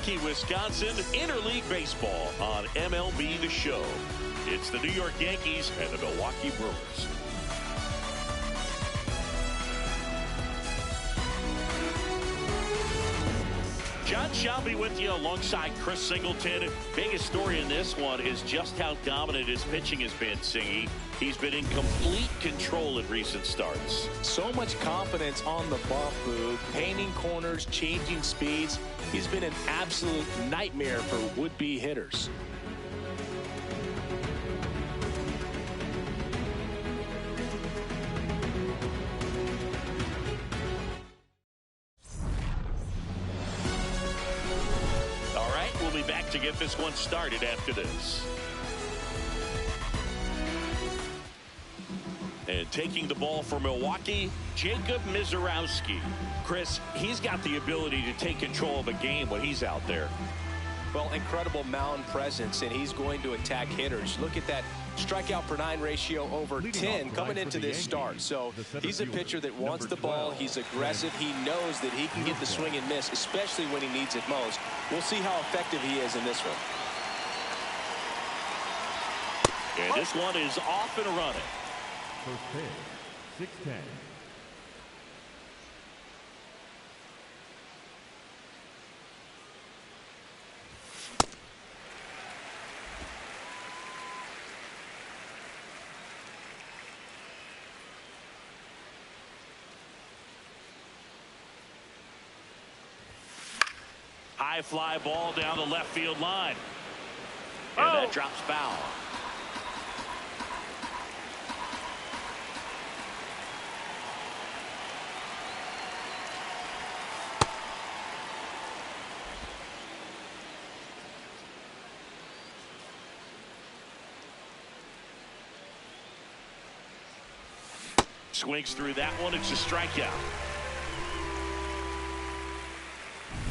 Milwaukee, Wisconsin, interleague baseball on MLB The Show. It's the New York Yankees and the Milwaukee Brewers. John Shelby with you alongside Chris Singleton. Biggest story in this one is just how dominant his pitching has been, Singy. He's been in complete control in recent starts. So much confidence on the bump, Boog. Painting corners, changing speeds. He's been an absolute nightmare for would-be hitters. Back to get this one started after this. And taking the ball for Milwaukee, Jacob Misiorowski. Chris, he's got the ability to take control of a game when he's out there. Well, incredible mound presence, and he's going to attack hitters. Look at that strikeout per 9 ratio over 10 coming into this start. So he's a pitcher that wants the ball. He's aggressive. He knows that he can get the swing and miss, especially when he needs it most. We'll see how effective he is in this one. And this one is off and running. First pitch, 6-10. High fly ball down the left field line. And that drops foul. Swings through that one. It's a strikeout.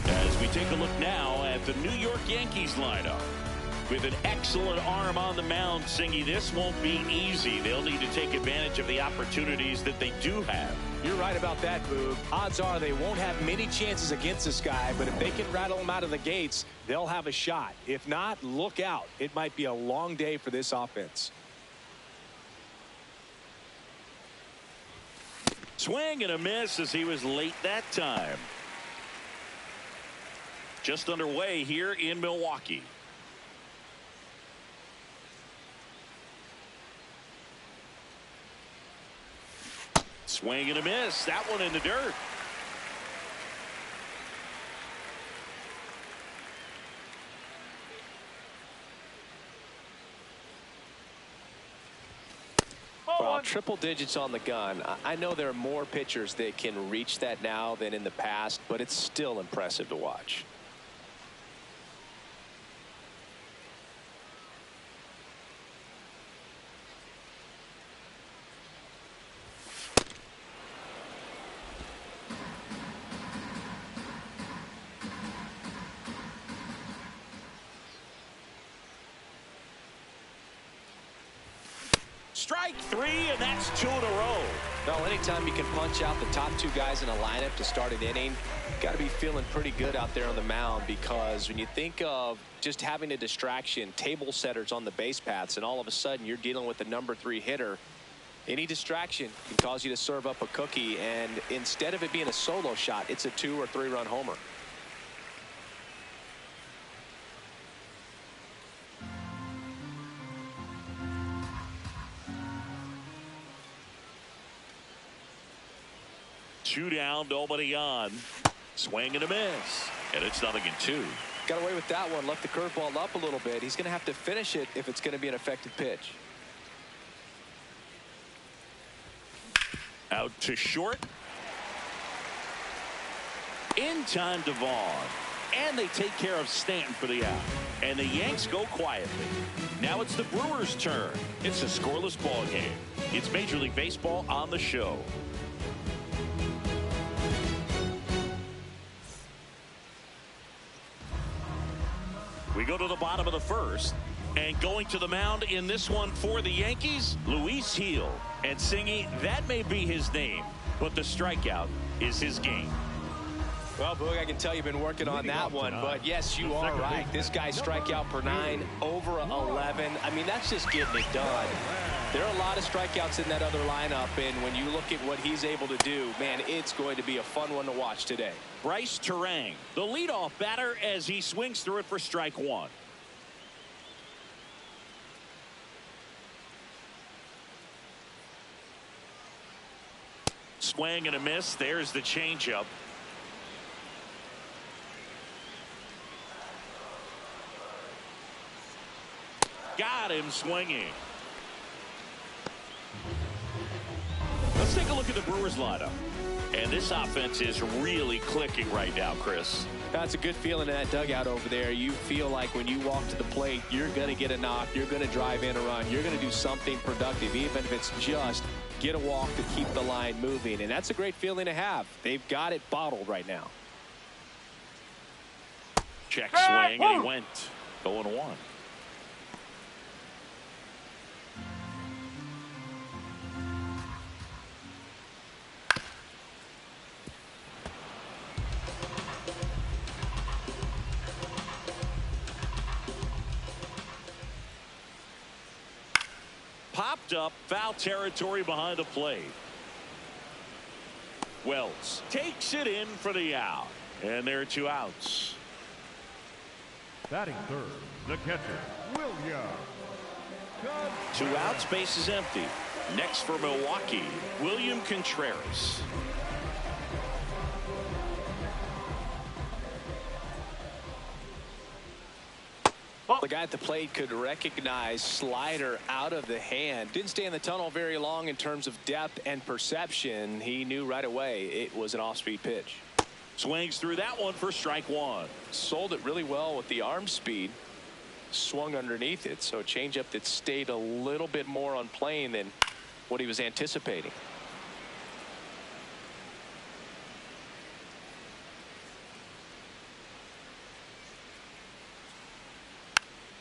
As we take a look now at the New York Yankees lineup. With an excellent arm on the mound, Singy, this won't be easy. They'll need to take advantage of the opportunities that they do have. You're right about that, Boog. Odds are they won't have many chances against this guy, but if they can rattle him out of the gates, they'll have a shot. If not, look out. It might be a long day for this offense. Swing and a miss as he was late that time. Just underway here in Milwaukee. Swing and a miss. That one in the dirt. Well, triple digits on the gun. I know there are more pitchers that can reach that now than in the past, but it's still impressive to watch. Strike three, and that's 2 in a row. Well, anytime you can punch out the top 2 guys in a lineup to start an inning, got to be feeling pretty good out there on the mound, because when you think of just having a distraction, table setters on the base paths, and all of a sudden you're dealing with the number 3 hitter, any distraction can cause you to serve up a cookie, and instead of it being a solo shot, it's a 2 or 3 run homer. Two down, nobody on. Swing and a miss. And it's 0-2. Got away with that one. Left the curveball up a little bit. He's going to have to finish it if it's going to be an effective pitch. Out to short. In time to Vaughn. And they take care of Stanton for the out. And the Yanks go quietly. Now it's the Brewers' turn. It's a scoreless ball game. It's Major League Baseball on the show. We go to the bottom of the first, and going to the mound in this one for the Yankees, Luis Gil. And Singy, that may be his name, but the strikeout is his game. Well, Boog, I can tell you've been working on that one, but yes, you are right. This guy's strikeout per 9, over 11. I mean, that's just getting it done. There are a lot of strikeouts in that other lineup, and when you look at what he's able to do, man, it's going to be a fun one to watch today. Bryce Terang, the leadoff batter, as he swings through it for strike 1. Swing and a miss. There's the changeup. Got him swinging. Let's take a look at the Brewers lineup. And this offense is really clicking right now, Chris. That's a good feeling in that dugout over there. You feel like when you walk to the plate, you're going to get a knock. You're going to drive in a run. You're going to do something productive, even if it's just get a walk to keep the line moving. And that's a great feeling to have. They've got it bottled right now. Check swing, and he went 0-1. Popped up, foul territory behind the plate. Wells takes it in for the out, and there are 2 outs. Batting third, the catcher, William. 2 outs, base is empty. Next for Milwaukee, William Contreras. The guy at the plate could recognize slider out of the hand. Didn't stay in the tunnel very long in terms of depth and perception. He knew right away it was an off-speed pitch. Swings through that one for strike 1. Sold it really well with the arm speed. Swung underneath it. So a changeup that stayed a little bit more on plane than what he was anticipating.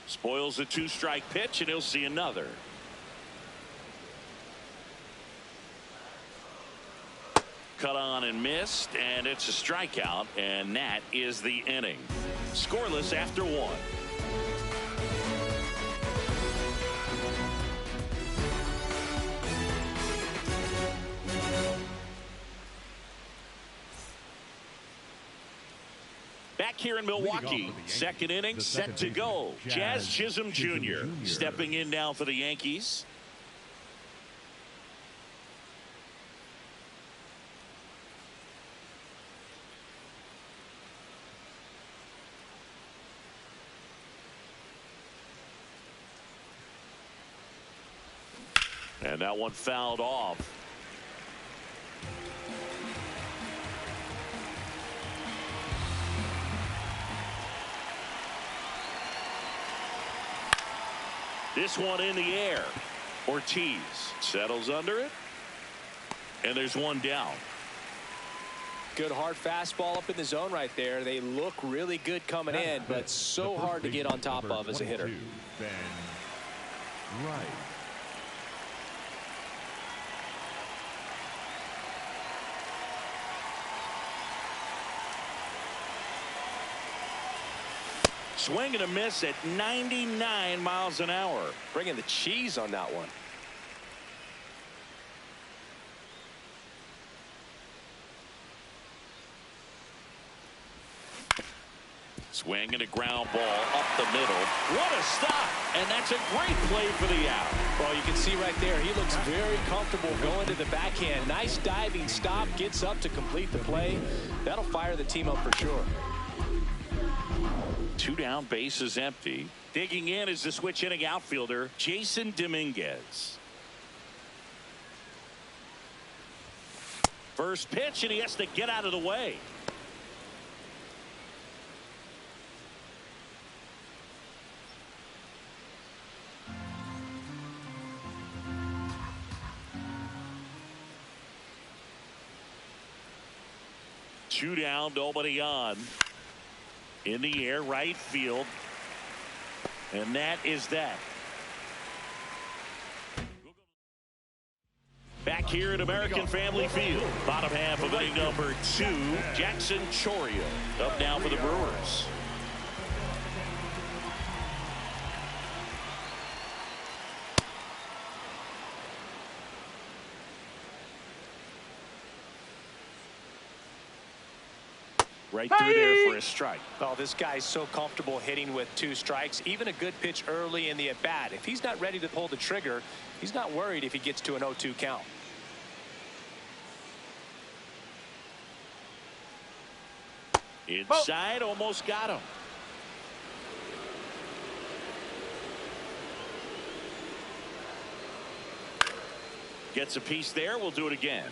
Spoils a 2-strike pitch, and he'll see another. Cut on and missed, and it's a strikeout, and that is the inning. Scoreless after 1. Back here in Milwaukee, second inning set to go. Jazz Chisholm Jr. stepping in now for the Yankees. And that one fouled off. This one in the air. Ortiz settles under it. And there's one down. Good hard fastball up in the zone right there. They look really good coming in, but so hard to get on top of as a hitter. Ben Wright. Swing and a miss at 99 miles an hour. Bringing the cheese on that one. Swing and a ground ball up the middle. What a stop. And that's a great play for the out. Well, you can see right there, he looks very comfortable going to the backhand. Nice diving stop. Gets up to complete the play. That'll fire the team up for sure. 2 down, base is empty. Digging in is the switch hitting outfielder, Jason Dominguez. First pitch, and he has to get out of the way. Two down, nobody on. In the air, right field. And that is that. Back back here at American Family Field. Bottom half of inning number 2. Jackson Chourio up now for the Brewers. Right through there for a strike. Oh, this guy's so comfortable hitting with 2 strikes. Even a good pitch early in the at-bat. If he's not ready to pull the trigger, he's not worried if he gets to an 0-2 count. Inside, almost got him. Gets a piece there. We'll do it again.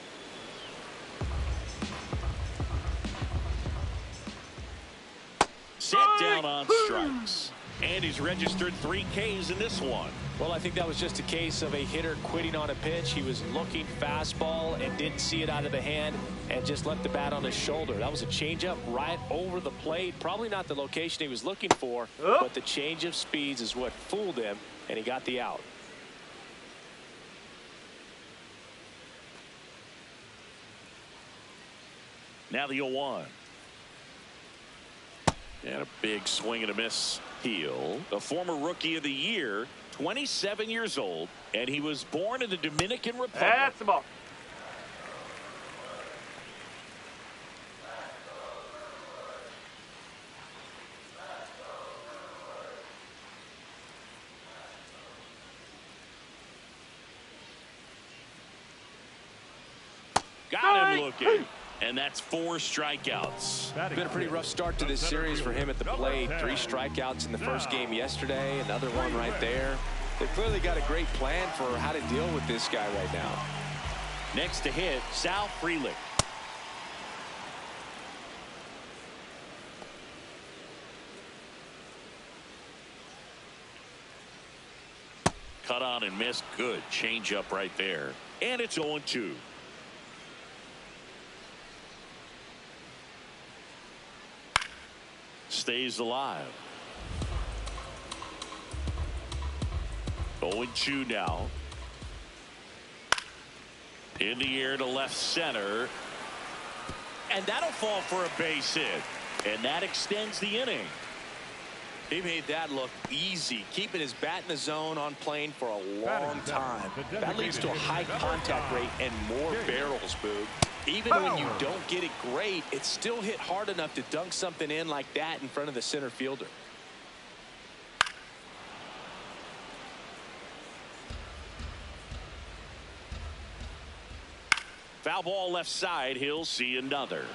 Set down on strikes. And he's registered 3 Ks in this one. Well, I think that was just a case of a hitter quitting on a pitch. He was looking fastball and didn't see it out of the hand and just left the bat on his shoulder. That was a changeup right over the plate. Probably not the location he was looking for, but the change of speeds is what fooled him, and he got the out. Now the 0-1. And a big swing and a miss. Gil, a former Rookie of the Year, 27 years old, and he was born in the Dominican Republic. That's the ball. Got him looking. And that's 4 strikeouts. It's been a pretty rough start to this series for him at the plate. 3 strikeouts in the first game yesterday. Another one right there. They've clearly got a great plan for how to deal with this guy right now. Next to hit, Sal Frelick. Cut on and missed. Good changeup right there. And it's 0-2. Stays alive. 0-2 now. In the air to left center. And that'll fall for a base hit. And that extends the inning. He made that look easy, keeping his bat in the zone on plane for a long time. That leads to a high contact rate and more barrels, Boog. Even when you don't get it great, it's still hit hard enough to dunk something in like that in front of the center fielder. Foul ball left side. He'll see another.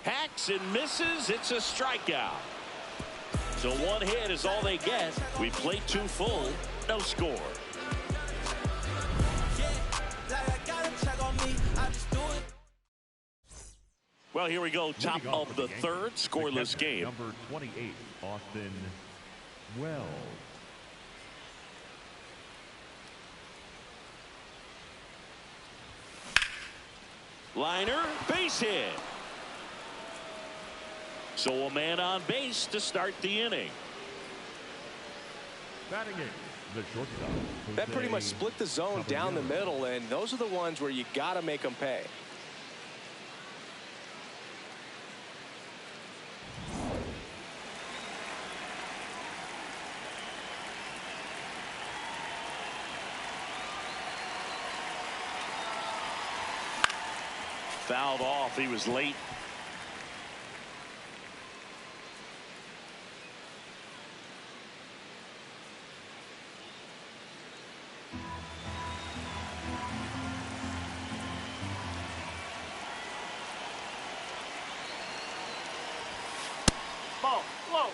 Hacks and misses. It's a strikeout. So 1 hit is all they get. We played 2 full. No score. Well, here we go. Top of the 3rd. Scoreless game. Number 28, Austin Wells. Liner, base hit. So a man on base to start the inning. Batting in, the shortstop. That pretty much split the zone down the middle, and those are the ones where you got to make them pay. Fouled off. He was late. Ball, low.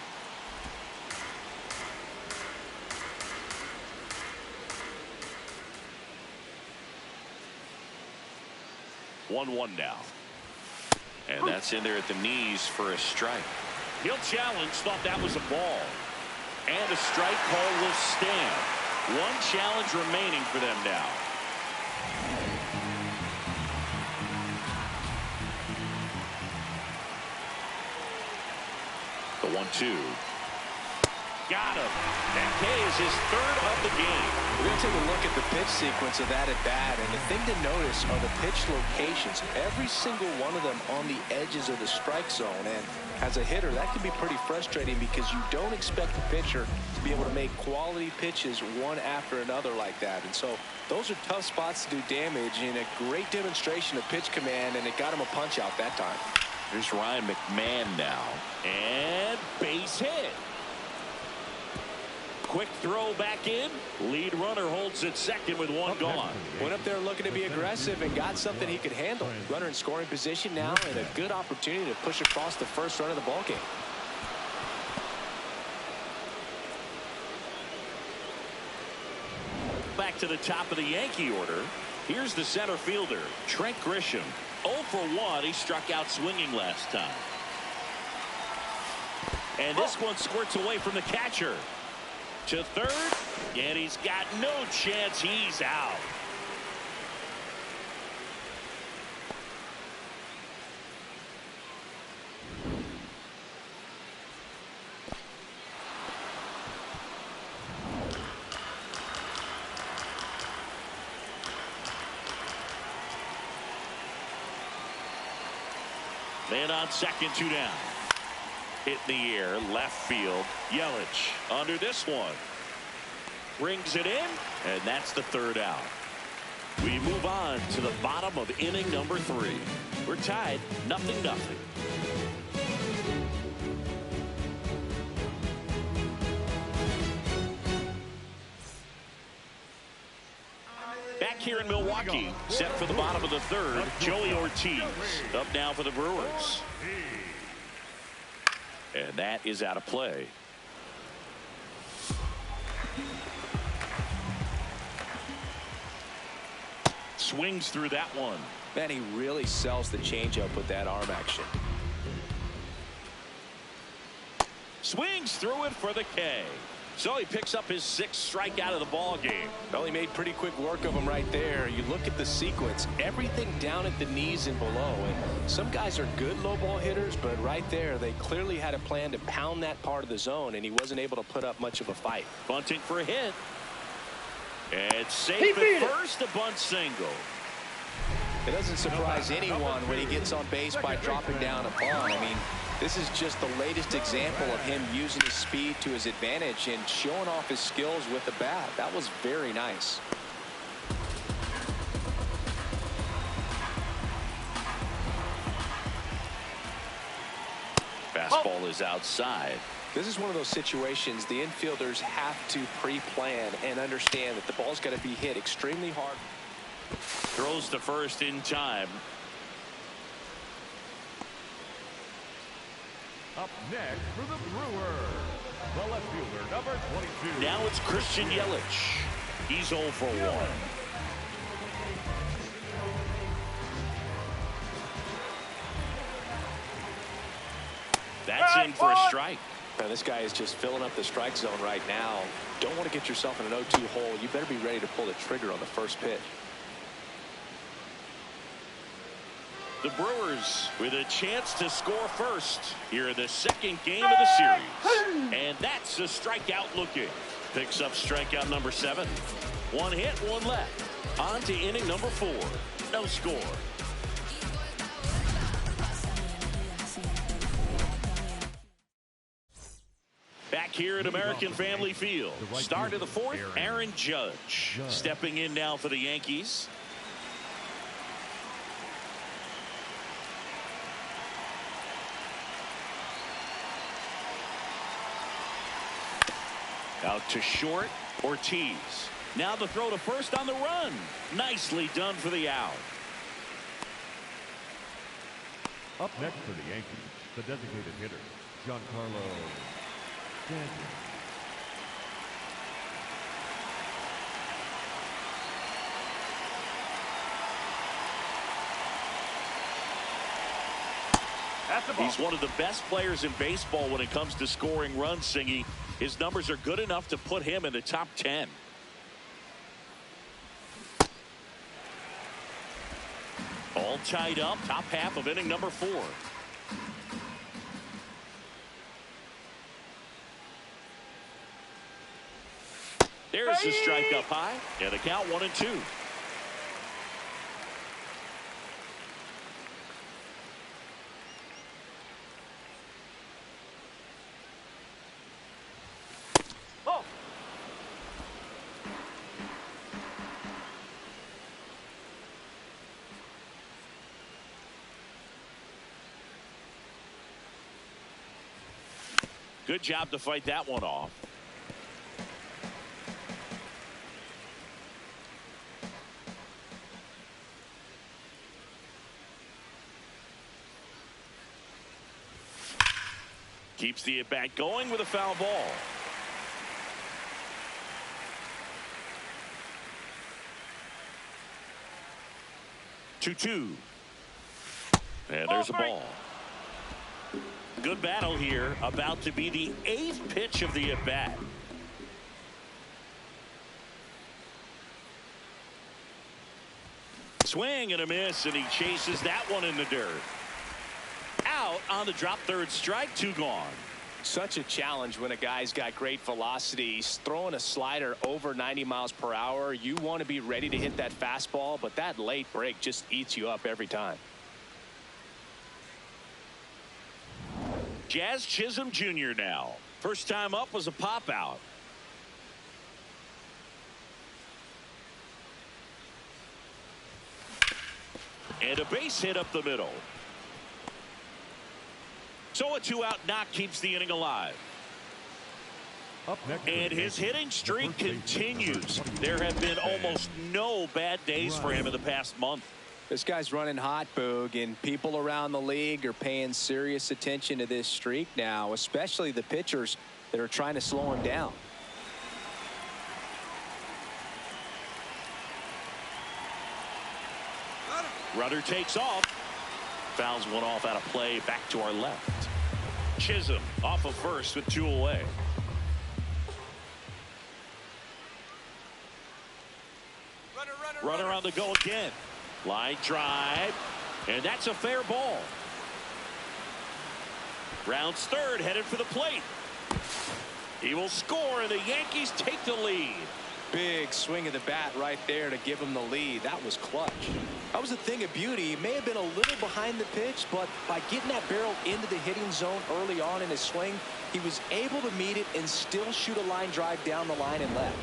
1-1 now. And that's in there at the knees for a strike. He'll challenge. Thought that was a ball. And a strike call will stand. 1 challenge remaining for them now. The 1-2. Got him. That K is his third of the game. We're going to take a look at the pitch sequence of that at bat, and the thing to notice are the pitch locations. Every single one of them on the edges of the strike zone, and as a hitter, that can be pretty frustrating because you don't expect the pitcher to be able to make quality pitches one after another like that. And so those are tough spots to do damage, and a great demonstration of pitch command, and it got him a punch out that time. Here's Ryan McMahon now, and base hit. Quick throw back in. Lead runner holds at second with one gone. Went up there looking to be aggressive and got something he could handle. Runner in scoring position now, and a good opportunity to push across the first run of the ballgame. Back to the top of the Yankee order. Here's the center fielder, Trent Grisham. 0 for 1. He struck out swinging last time. And this one squirts away from the catcher. To third, and he's got no chance. He's out. Man on second, 2 down. Hit in the air, left field. Yelich under this one. Brings it in, and that's the third out. We move on to the bottom of inning number 3. We're tied 0-0. Back here in Milwaukee, set for the bottom of the third, Joey Ortiz up now for the Brewers. And that is out of play. Swings through that one. Man, he really sells the changeup with that arm action. Swings through it for the K. So he picks up his 6th strikeout of the ball game. Well, he made pretty quick work of him right there. You look at the sequence, everything down at the knees and below. And some guys are good low ball hitters, but right there, they clearly had a plan to pound that part of the zone, and he wasn't able to put up much of a fight. Bunting for a hit. And safe at first, a bunt single. It doesn't surprise anyone when he gets on base by dropping down a bunt. I mean, this is just the latest example of him using his speed to his advantage and showing off his skills with the bat. That was very nice. Fastball is outside. This is one of those situations the infielders have to pre-plan and understand that the ball's got to be hit extremely hard. Throws to first in time. Up next for the Brewers, the left fielder, number 22. Now it's Christian Yelich. He's 0 for 1. That's in for a strike. Now, this guy is just filling up the strike zone right now. Don't want to get yourself in an 0-2 hole. You better be ready to pull the trigger on the first pitch. The Brewers with a chance to score first here in the 2nd game of the series. And that's a strikeout looking. Picks up strikeout number 7. 1 hit, 1 left. On to inning number 4. No score. Back here at American Family Field. Start of the 4th, Aaron Judge stepping in now for the Yankees. Out to short, Ortiz. Now the throw to first on the run. Nicely done for the out. Up next for the Yankees, the designated hitter, Giancarlo Stanton. He's one of the best players in baseball when it comes to scoring runs, Singy. His numbers are good enough to put him in the top 10. All tied up, top half of inning number 4. There's a strike up high, and the count 1-2. Good job to fight that one off. Keeps the at-bat going with a foul ball. Two. And there's a ball. Good battle here. About to be the 8th pitch of the at-bat. Swing and a miss, and he chases that one in the dirt. Out on the drop, third strike, 2 gone. Such a challenge when a guy's got great velocity. He's throwing a slider over 90 miles per hour. You want to be ready to hit that fastball, but that late break just eats you up every time. Jazz Chisholm Jr. now. First time up was a pop out. And a base hit up the middle. So a 2-out knock keeps the inning alive. Up next, and his hitting streak continues. There have been almost no bad days for him in the past month. This guy's running hot, Boog, and people around the league are paying serious attention to this streak now, especially the pitchers that are trying to slow him down. Runner takes off. Fouls one off out of play, back to our left. Chisholm off of first with 2 away. Runner on the go again. Line drive, and that's a fair ball. Rounds third, headed for the plate. He will score, and the Yankees take the lead. Big swing of the bat right there to give him the lead. That was clutch. That was a thing of beauty. He may have been a little behind the pitch, but by getting that barrel into the hitting zone early on in his swing, he was able to meet it and still shoot a line drive down the line and left.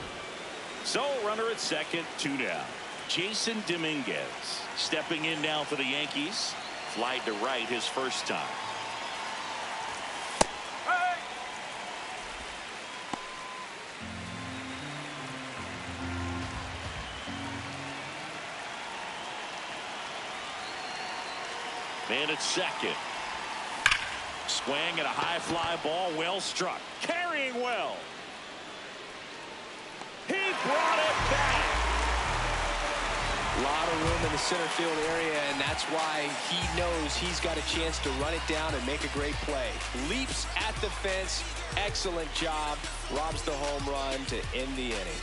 So runner at second, 2 down. Jason Dominguez stepping in now for the Yankees. Flied to right his first time. Man at second. Swing and a high fly ball, well struck. Carrying well. He brought it back. A lot of room in the center field area, and that's why he knows he's got a chance to run it down and make a great play. Leaps at the fence. Excellent job. Robs the home run to end the inning.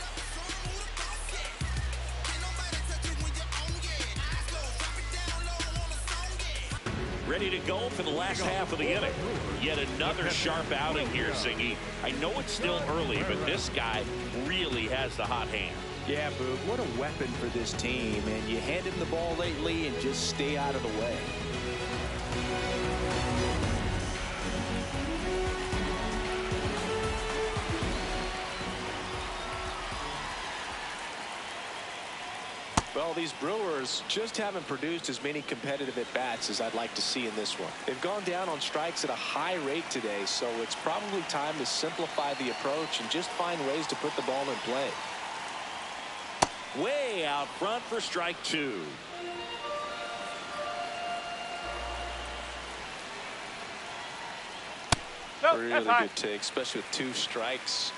Ready to go for the last half of the inning. Yet another sharp outing here, Zingy. I know it's still early, but this guy really has the hot hand. Yeah, Boog, what a weapon for this team. And you hand him the ball lately and just stay out of the way. Well, these Brewers just haven't produced as many competitive at-bats as I'd like to see in this one. They've gone down on strikes at a high rate today, so it's probably time to simplify the approach and just find ways to put the ball in play. Way out front for strike 2. Really good take, especially with 2 strikes.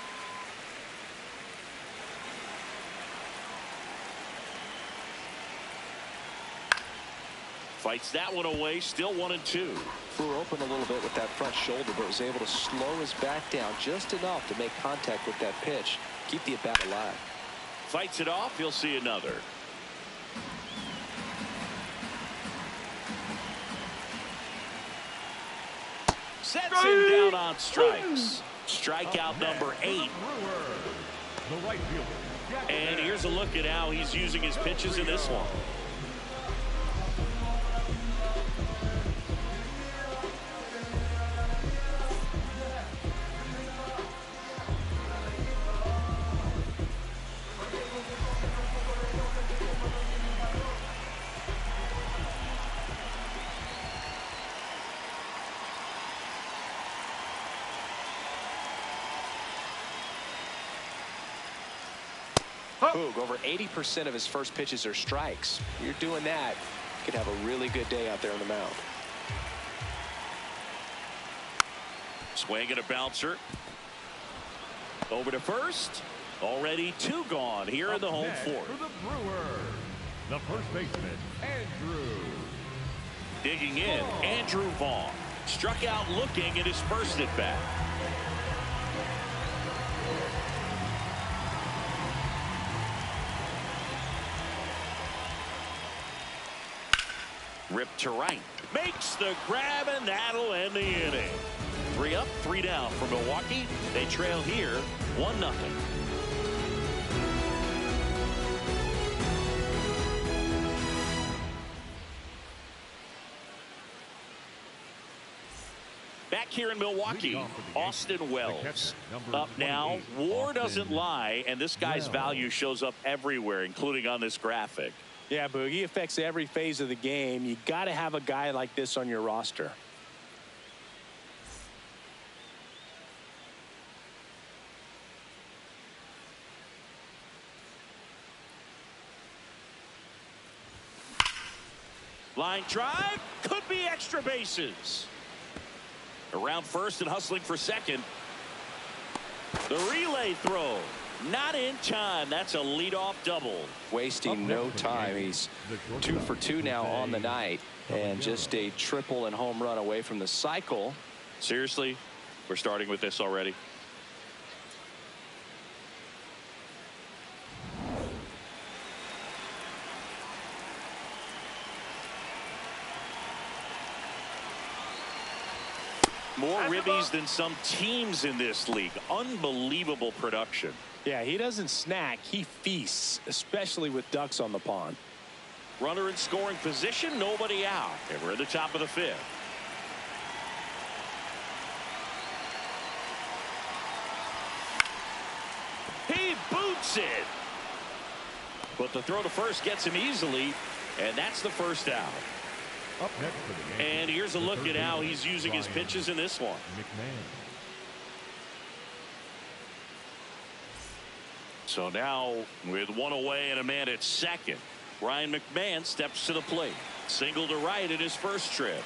Fights that one away, still 1-2. Flew open a little bit with that front shoulder, but was able to slow his back down just enough to make contact with that pitch. Keep the at-bat alive. Fights it off, you'll see another. Sets him down on strikes. Strikeout number 8. the right fielder. And here's a look at how he's using his pitches in this one. Boog, over 80% of his first pitches are strikes. You're doing that, you could have a really good day out there on the mound. Swing and a bouncer. Over to first. Already 2 gone here in the home fourth. For the Brewers, the first baseman, Andrew. Digging in, Andrew Vaughn. Struck out looking at his first at bat. Ripped to right. Makes the grab, and that'll end the inning. 3 up, 3 down for Milwaukee. They trail here 1-0. Back here in Milwaukee, Austin Wells up now. WAR doesn't lie, and this guy's value shows up everywhere, including on this graphic. Yeah, Boog, he affects every phase of the game. You got to have a guy like this on your roster. Line drive, could be extra bases. Around first and hustling for second. The relay throw. Not in time. That's a leadoff double. Wasting no time. He's 2 for 2 now on the night, and just a triple and home run away from the cycle. Seriously, we're starting with this already. More ribbies than some teams in this league. Unbelievable production. Yeah, he doesn't snack, he feasts, especially with ducks on the pond. Runner in scoring position, nobody out. And we're at the top of the 5th. He boots it. But the throw to first gets him easily, and that's the first out. Up next for the Yankees, and here's a look at how he's using his pitches in this one. McMahon. So now with 1 away and a man at second, Ryan McMahon steps to the plate. Single to right in his first trip.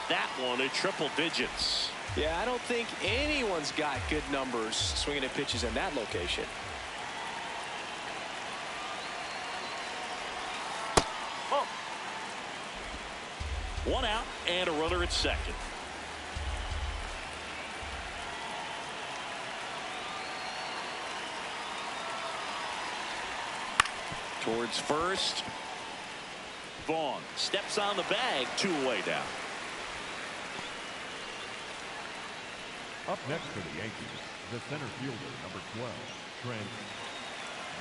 That one at triple digits. Yeah, I don't think anyone's got good numbers swinging at pitches in that location. Oh. 1 out and a runner at second. Towards first. Vaughn steps on the bag, 2 away down. Up next for the Yankees, the center fielder, number 12, Trent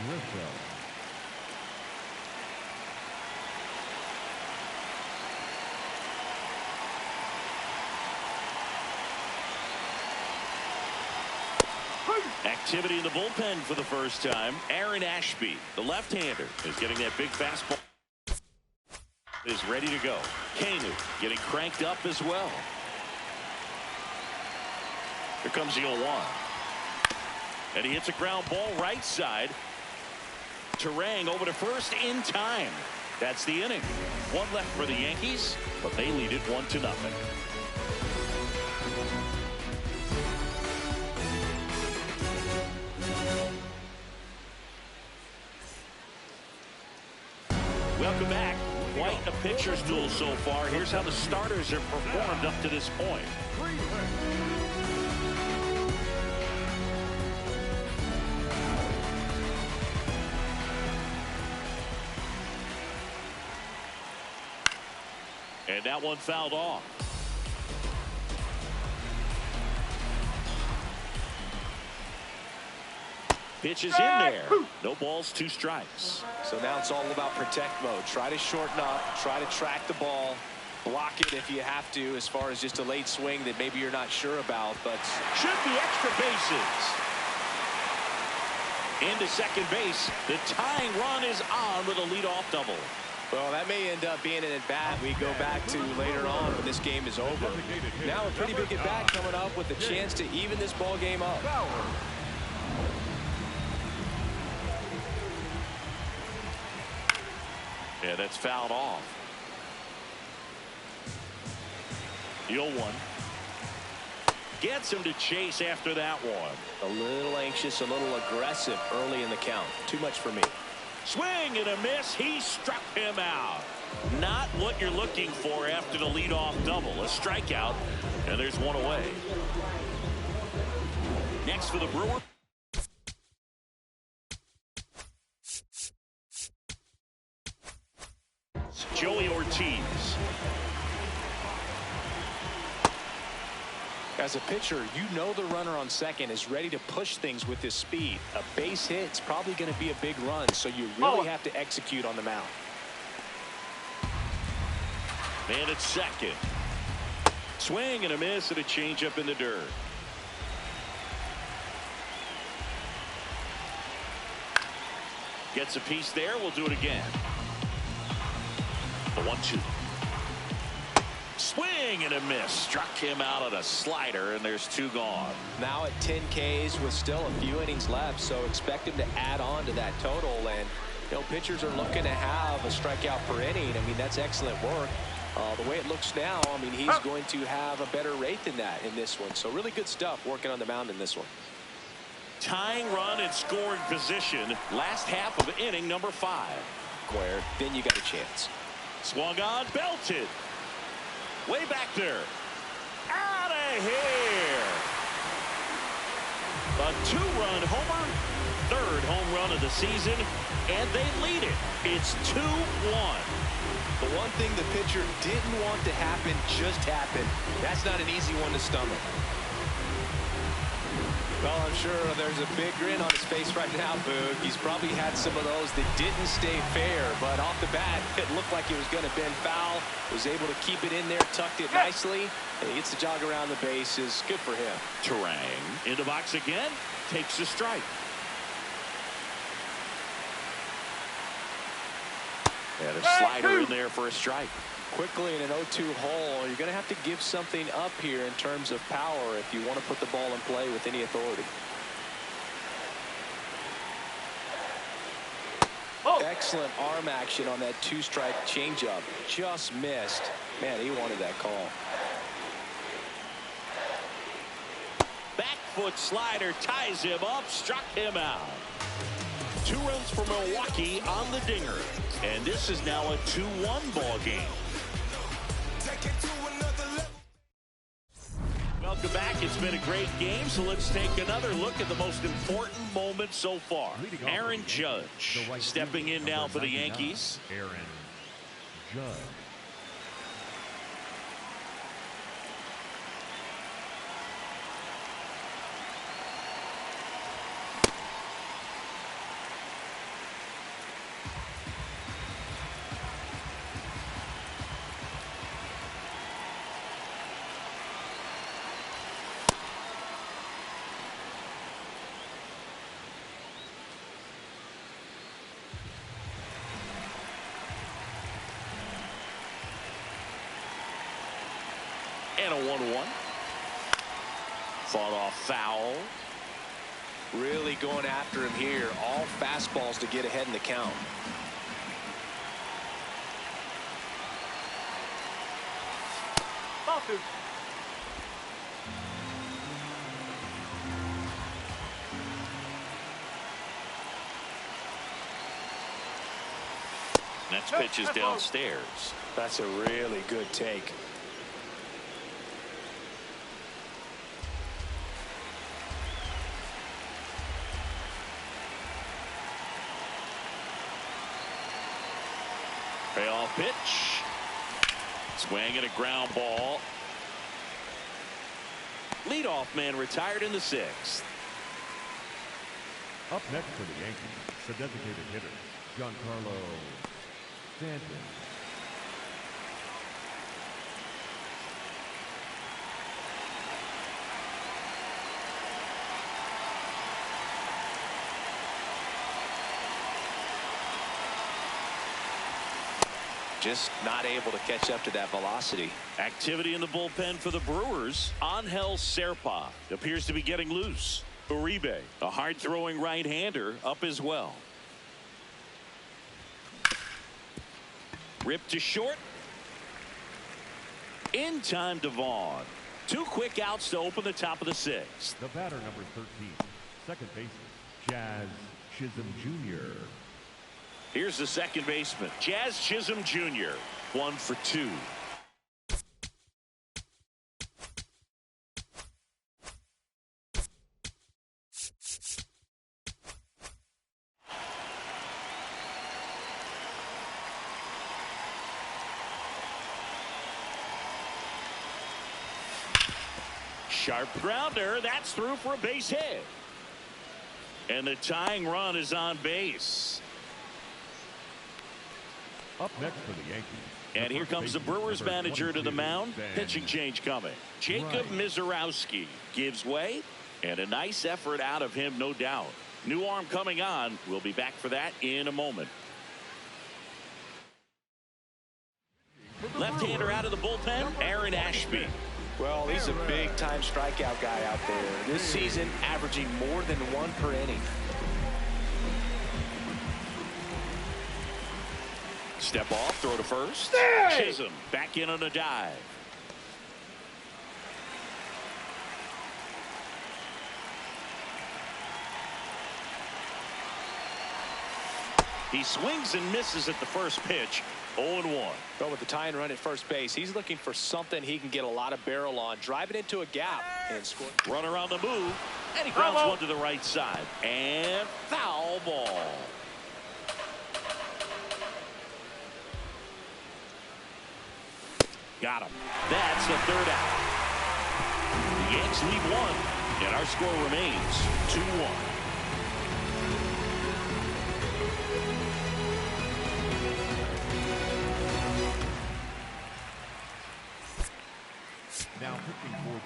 Grisham. Activity in the bullpen for the first time. Aaron Ashby, the left-hander, is getting that big fastball. Is ready to go. Kanu getting cranked up as well. Here comes the 0-1. And he hits a ground ball right side. Terang over to first in time. That's the inning. 1 left for the Yankees, but they lead it 1-0. Welcome back. Quite a pitcher's duel so far. Here's how the starters have performed up to this point. And that one fouled off. Pitch is in there. No balls, 2 strikes. So now it's all about protect mode. Try to shorten up, try to track the ball, block it if you have to, as far as just a late swing that maybe you're not sure about, but should be extra bases. Into second base. The tying run is on with a leadoff double. Well, that may end up being an at-bat we go back to later on when this game is over. Now a pretty big at-bat coming up with the chance to even this ball game up. Yeah, that's fouled off. The 0-1. Gets him to chase after that one. A little anxious, a little aggressive early in the count. Too much for me. Swing and a miss. He struck him out. Not what you're looking for after the leadoff double. A strikeout, and there's one away. Next for the Brewers. Joey Ortiz. As a pitcher, you know the runner on second is ready to push things with his speed. A base hit is probably going to be a big run, so you really have to execute on the mound. And it's second. Swing and a miss and a changeup in the dirt. Gets a piece there. We'll do it again. The 1-2. Swing and a miss. Struck him out on a slider, and there's 2 gone. Now at 10 Ks with still a few innings left, so expect him to add on to that total. And, you know, pitchers are looking to have a strikeout per inning. I mean, that's excellent work. The way it looks now, I mean, he's going to have a better rate than that in this one. So really good stuff working on the mound in this one. Tying run in scoring position. Last half of inning number 5. Square, then you got a chance. Swung on, belted. Way back there. Out of here. A 2-run homer. 3rd home run of the season. And they lead it. It's 2-1. The one thing the pitcher didn't want to happen just happened. That's not an easy one to stomach. Well, I'm sure there's a big grin on his face right now, Boog. He's probably had some of those that didn't stay fair, but off the bat, it looked like it was going to bend foul. Was able to keep it in there, tucked it nicely, and he gets the jog around the bases. Good for him. Terang in the box again, takes a strike. And a slider in there for a strike. Quickly in an 0-2 hole, you're going to have to give something up here in terms of power if you want to put the ball in play with any authority. Excellent arm action on that 2-strike changeup. Just missed. Man, he wanted that call. Back foot slider ties him up, struck him out. 2 runs for Milwaukee on the dinger. And this is now a 2-1 ball game. Welcome back. It's been a great game, so let's take another look at the most important moment so far. Aaron Judge stepping in now for the Yankees. Aaron Judge. And a 1-1. Fought off foul. Really going after him here. All fastballs to get ahead in the count. Next pitch is downstairs. That's a really good take. Payoff pitch. Swing and a ground ball. Leadoff man retired in the 6th. Up next for the Yankees, the designated hitter, Giancarlo Stanton. Just not able to catch up to that velocity. Activity in the bullpen for the Brewers. Angel Serpa appears to be getting loose. Uribe, a hard-throwing right-hander, up as well. Ripped to short. In time to Vaughn. 2 quick outs to open the top of the 6th. The batter, number 13, second baseman, Jazz Chisholm Jr. Here's the second baseman, Jazz Chisholm Jr. 1 for 2. Sharp grounder. That's through for a base hit. And the tying run is on base. Up next for the Yankees. And here comes the Brewers manager to the mound. Pitching change coming. Jacob Misiorowski gives way. And a nice effort out of him, no doubt. New arm coming on. We'll be back for that in a moment. Left-hander out of the bullpen, Aaron Ashby. Well, he's a big-time strikeout guy out there. This season, averaging more than 1 per inning. Step off, throw to first. Chisholm back in on a dive. He swings and misses at the first pitch. 0-1. But with the tying run at first base, he's looking for something he can get a lot of barrel on. Drive it into a gap and score. Runner on the move. And he grounds one to the right side. And foul ball. Got him. That's the third out. The Yanks lead 1. And our score remains 2-1.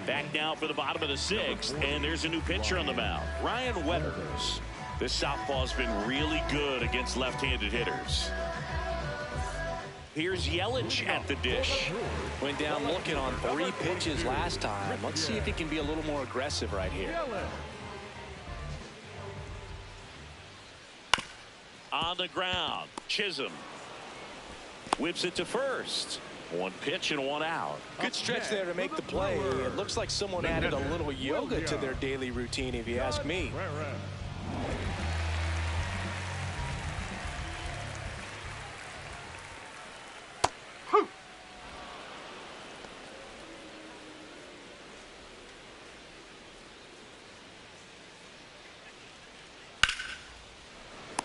Back now for the bottom of the 6th, and there's a new pitcher on the mound, Ryan Weathers. This southpaw's been really good against left-handed hitters. Here's Yelich at the dish. Went down looking on 3 pitches last time. Let's see if he can be a little more aggressive right here. On the ground, Chisholm whips it to first. 1 pitch and 1 out. Good stretch there to make the play. It looks like someone added a little yoga to their daily routine, if you ask me.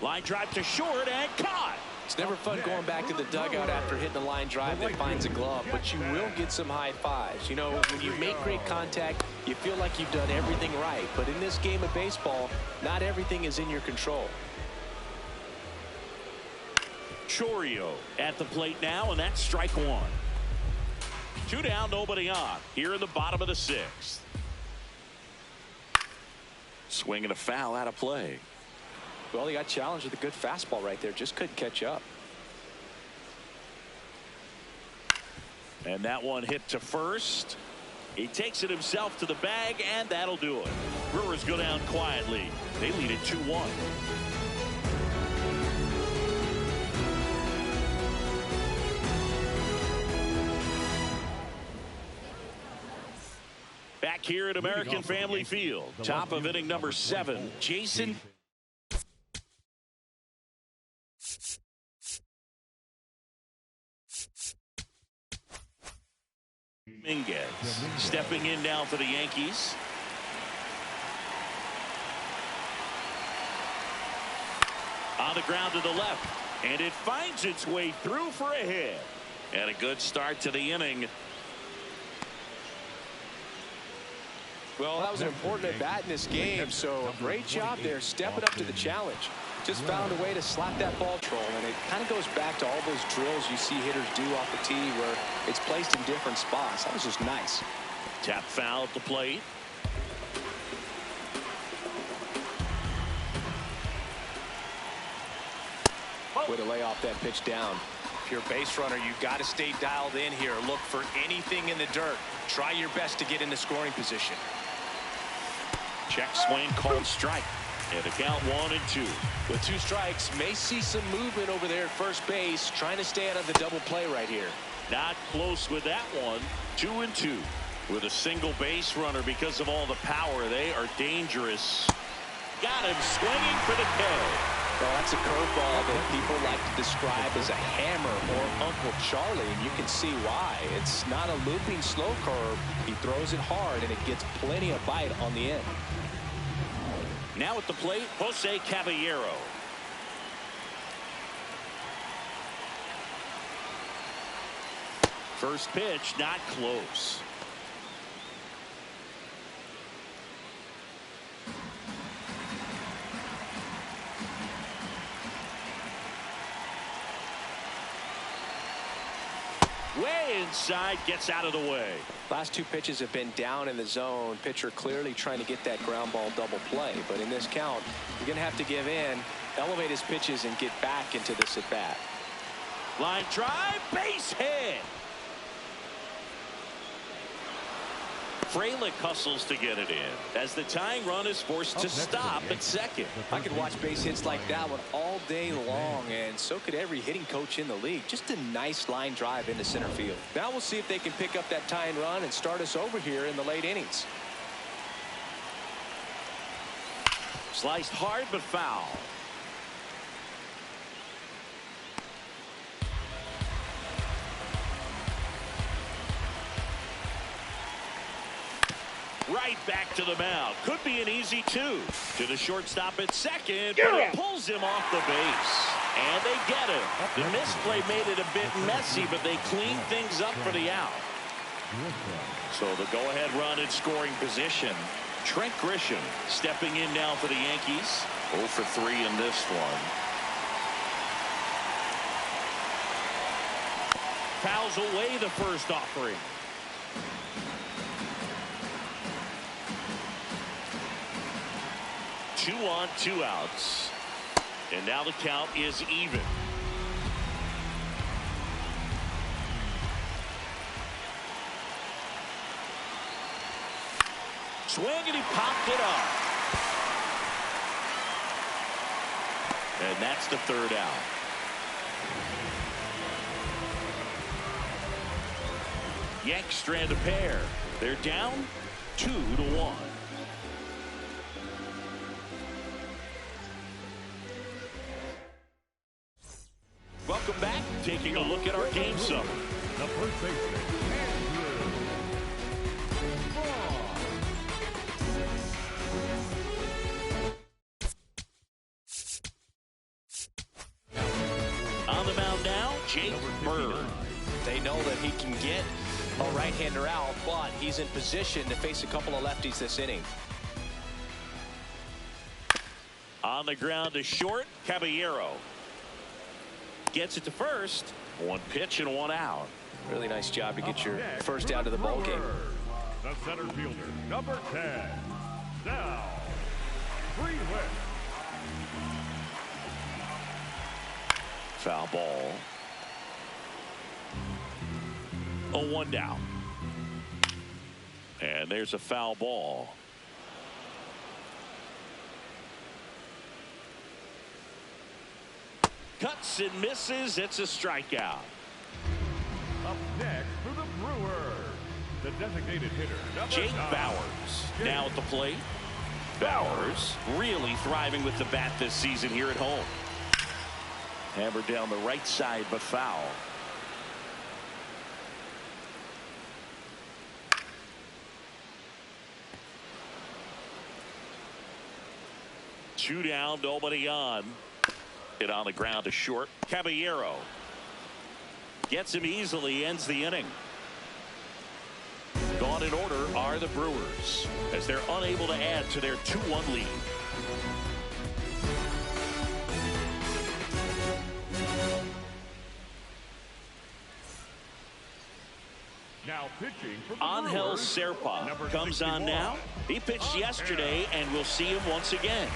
Line drive to short and caught. It's never fun going back to the dugout after hitting a line drive that finds a glove, but you will get some high fives. You know, when you make great contact, you feel like you've done everything right. But in this game of baseball, not everything is in your control. Chourio at the plate now, and that's strike 1. 2 down, nobody on. Here in the bottom of the 6th. Swing and a foul out of play. Well, he got challenged with a good fastball right there. Just couldn't catch up. And that one hit to first. He takes it himself to the bag, and that'll do it. Brewers go down quietly. They lead it 2-1. Back here at American Family Field. Top of inning number 7. Jason Dominguez stepping in now for the Yankees. On the ground to the left, and it finds its way through for a hit. And a good start to the inning. Well, that was an important at bat in this game, so great job there stepping up to the challenge. Just found a way to slap that ball troll, and it kind of goes back to all those drills you see hitters do off the tee where it's placed in different spots. That was just nice. Tap foul at the plate. Way to lay off that pitch down. If you're a base runner, you've got to stay dialed in here. Look for anything in the dirt. Try your best to get into scoring position. Check swing called strike. And the count 1-2. With 2 strikes, may see some movement over there at first base, trying to stay out of the double play right here. Not close with that one. 2-2. With a single base runner because of all the power. They are dangerous. Got him swinging for the K. Well, that's a curveball that people like to describe as a hammer or Uncle Charlie, and you can see why. It's not a looping slow curve. He throws it hard, and it gets plenty of bite on the end. Now at the plate, Jose Caballero. First pitch, not close. Way inside, gets out of the way. Last 2 pitches have been down in the zone. Pitcher clearly trying to get that ground ball double play. But in this count, you're going to have to give in, elevate his pitches, and get back into this at bat. Line drive, base hit. Frelick hustles to get it in as the tying run is forced to stop at second. I could watch base hits like that one all day long, and so could every hitting coach in the league. Just a nice line drive into center field. Now we'll see if they can pick up that tying run and start us over here in the late innings. Sliced hard but foul. Right back to the mound. Could be an easy 2. To the shortstop at second, but it pulls him off the base. And they get him. The misplay made it a bit messy, but they clean things up for the out. So the go-ahead run in scoring position. Trent Grisham stepping in now for the Yankees. 0 for 3 in this one. Fouls away the first offering. 2 on, 2 outs. And now the count is even. Swing and he popped it up. And that's the 3rd out. Yanks strand a pair. They're down 2-1. Welcome back. Taking a look at our game summary. The first baseman, on the mound now, Jake Bird. They know that he can get a right-hander out, but he's in position to face a couple of lefties this inning. On the ground to short, Caballero. Gets it to first. 1 pitch and 1 out. Really nice job to get your first out of the ball game. The center fielder, number 10. Now, Freeland. Foul ball. 0-1 down. And there's a foul ball. Cuts and misses. It's a strikeout. Up next for the Brewers, the designated hitter, number Jake 9. Bowers now at the plate. Bowers really thriving with the bat this season here at home. Hammered down the right side, but foul. Two down, nobody on. Hit on the ground to short. Caballero. Gets him easily, ends the inning. Gone in order are the Brewers as they're unable to add to their 2-1 lead. Now pitching for the Angel Brewers, Serpa number comes on 61. now. He pitched yesterday, and we'll see him once again.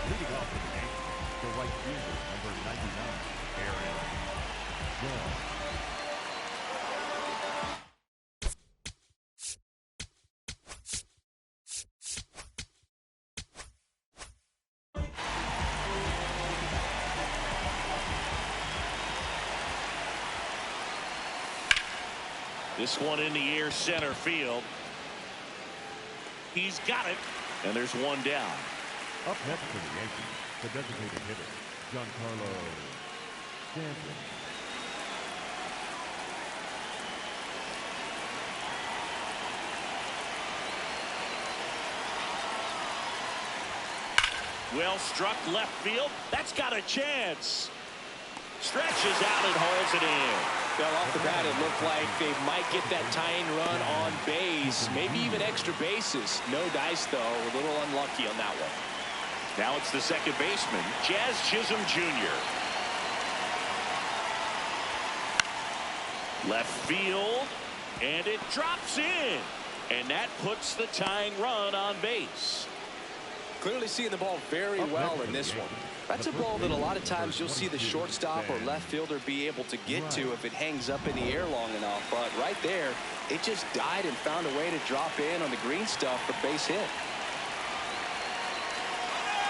Leading off for the Yankees, the right fielder, number 99, Aaron Judge. This one in the air, center field. He's got it, and there's one down. Up next for the Yankees, the designated hitter, Giancarlo Stanton. Well struck left field. That's got a chance. Stretches out and hauls it in. Well, off the bat, it looked like they might get that tying run on base, maybe even extra bases. No dice, though. A little unlucky on that one. Now it's the second baseman, Jazz Chisholm Jr. Left field, and it drops in. And that puts the tying run on base. Clearly seeing the ball very well in this one. That's a ball that a lot of times you'll see the shortstop or left fielder be able to get to if it hangs up in the air long enough. But right there, it just died and found a way to drop in on the green stuff for base hit.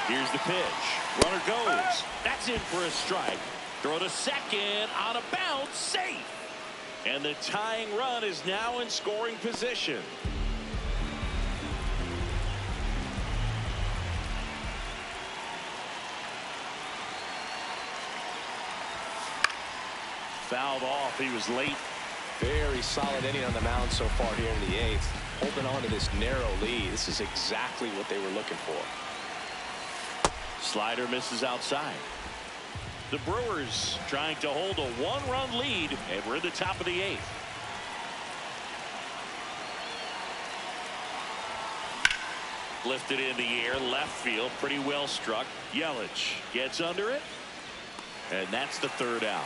Here's the pitch. Runner goes. That's in for a strike. Throw to second on a bounce. Safe. And the tying run is now in scoring position. Fouled off. He was late. Very solid inning on the mound so far here in the 8th. Holding on to this narrow lead. This is exactly what they were looking for. Slider misses outside. The Brewers trying to hold a 1-run lead, and we're at the top of the 8th. Lifted in the air, left field, pretty well struck. Yelich gets under it, and that's the third out.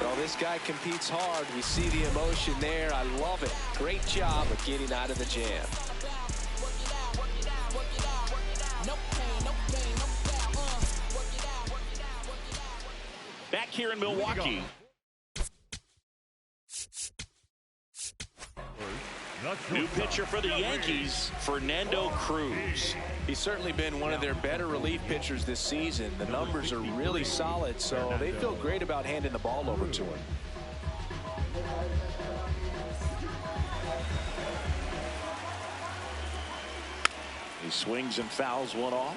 Well, this guy competes hard. We see the emotion there. I love it. Great job of getting out of the jam. Back here in Milwaukee. New pitcher for the Yankees, Fernando Cruz. He's certainly been one of their better relief pitchers this season. The numbers are really solid, so they feel great about handing the ball over to him. He swings and fouls one off.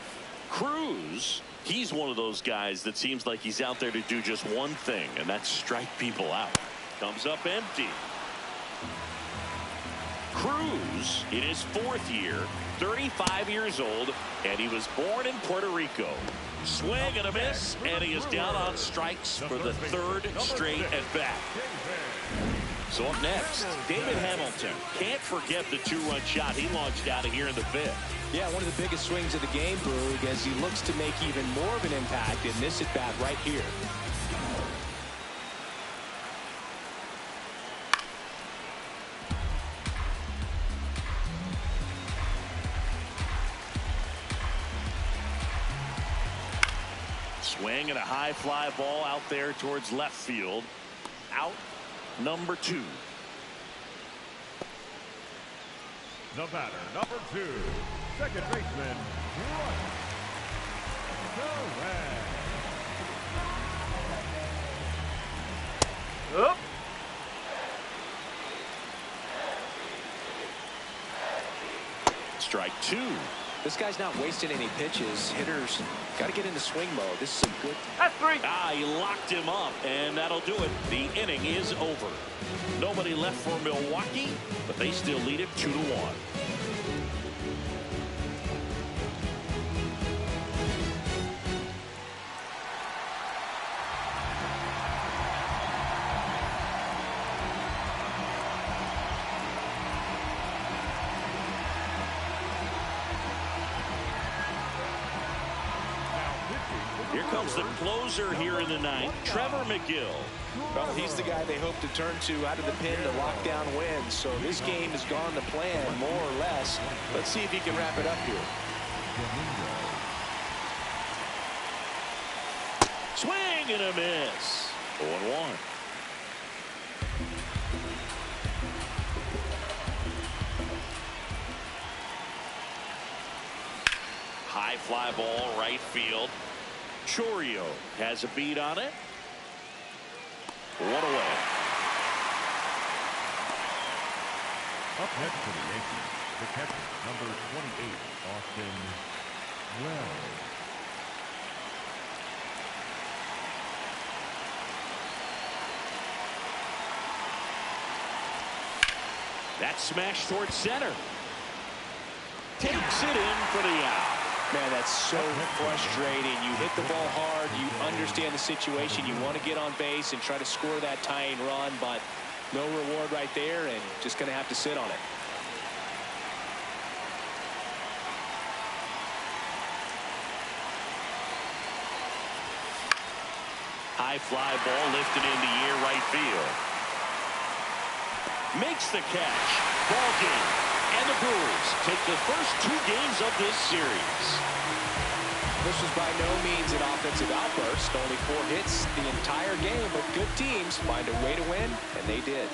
Cruz, he's one of those guys that seems like he's out there to do just one thing, and that's strike people out. Comes up empty. Cruz in his 4th year, 35 years old, and he was born in Puerto Rico. Swing and a miss, and he is down on strikes for the 3rd straight at bat. So up next, David Hamilton. Can't forget the 2-run shot he launched out of here in the 5th. Yeah, one of the biggest swings of the game, Boog, as he looks to make even more of an impact in this at bat right here. Swing and a high fly ball out there towards left field. Out number 2. The batter, number 2, second baseman, Up. Strike 2. This guy's not wasting any pitches. Hitters got to get into swing mode. This is a good. That's 3. He locked him up, and that'll do it. The inning is over. Nobody left for Milwaukee, but they still lead it 2-1. Here comes the closer here in the ninth, Trevor McGill. Well, he's the guy they hope to turn to out of the pen to lock down wins. So this game has gone to plan, more or less. Let's see if he can wrap it up here. Swing and a miss. 0-1. High fly ball, right field. Chourio has a beat on it. 1 away. Up next for the Yankees, the catcher, number 28, Austin Wells. That smash towards center. Takes it in for the out. Man, that's so frustrating. You hit the ball hard. You understand the situation. You want to get on base and try to score that tying run, but no reward right there, and just going to have to sit on it. High fly ball lifted in the air, right field. Makes the catch. Ball game. And the Brewers take the first 2 games of this series. This was by no means an offensive outburst. Only 4 hits the entire game, but good teams find a way to win, and they did.